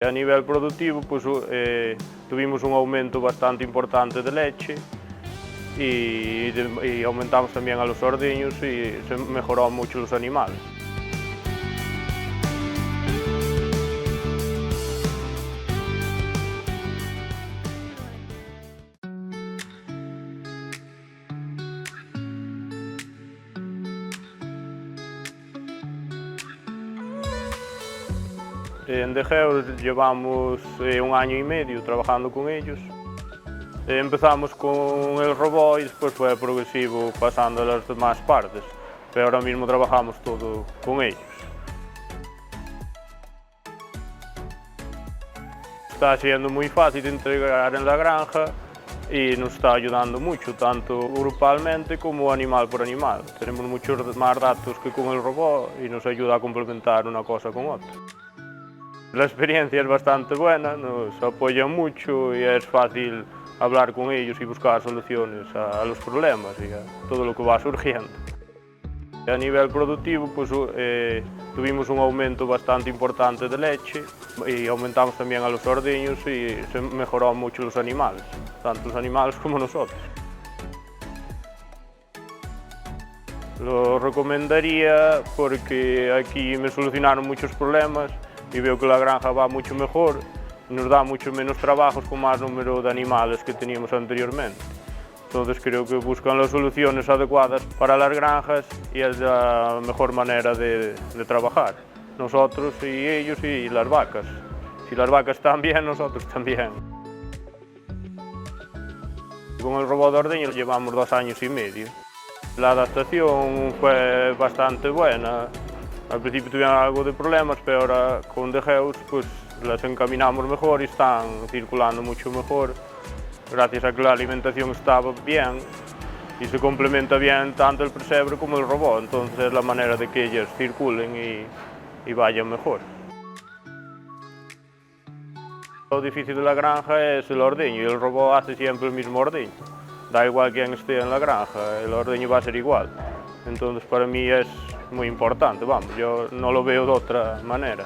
A nivel productivo, pues, tuvimos un aumento bastante importante de leche y aumentamos también a los ordeños y se mejoró mucho los animales. En Dejeu llevamos 1 año y medio trabajando con ellos. Empezamos con el robot y después fue progresivo pasando a las demás partes, pero ahora mismo trabajamos todo con ellos. Está siendo muy fácil de integrar en la granja y nos está ayudando mucho, tanto grupalmente como animal por animal. Tenemos muchos más datos que con el robot y nos ayuda a complementar una cosa con otra. La experiencia es bastante buena, nos apoyan mucho y es fácil hablar con ellos y buscar soluciones a los problemas y a todo lo que va surgiendo. A nivel productivo, pues, tuvimos un aumento bastante importante de leche y aumentamos también a los ordeños y se mejoró mucho los animales, tanto los animales como nosotros. Lo recomendaría porque aquí me solucionaron muchos problemas y veo que la granja va mucho mejor, nos da mucho menos trabajos con más número de animales que teníamos anteriormente. Entonces creo que buscan las soluciones adecuadas para las granjas y es la mejor manera de trabajar. Nosotros y ellos y las vacas. Si las vacas están bien, nosotros también. Con el robot de ordeño llevamos 2 años y medio. La adaptación fue bastante buena. Al principio tuvieron algo de problemas, pero ahora con Dejeu pues las encaminamos mejor y están circulando mucho mejor, gracias a que la alimentación estaba bien y se complementa bien tanto el pesebre como el robot, entonces es la manera de que ellas circulen y vayan mejor. Lo difícil de la granja es el ordeño y el robot hace siempre el mismo ordeño. Da igual quién esté en la granja, el ordeño va a ser igual. Entonces para mí es muy importante, vamos, yo no lo veo de otra manera.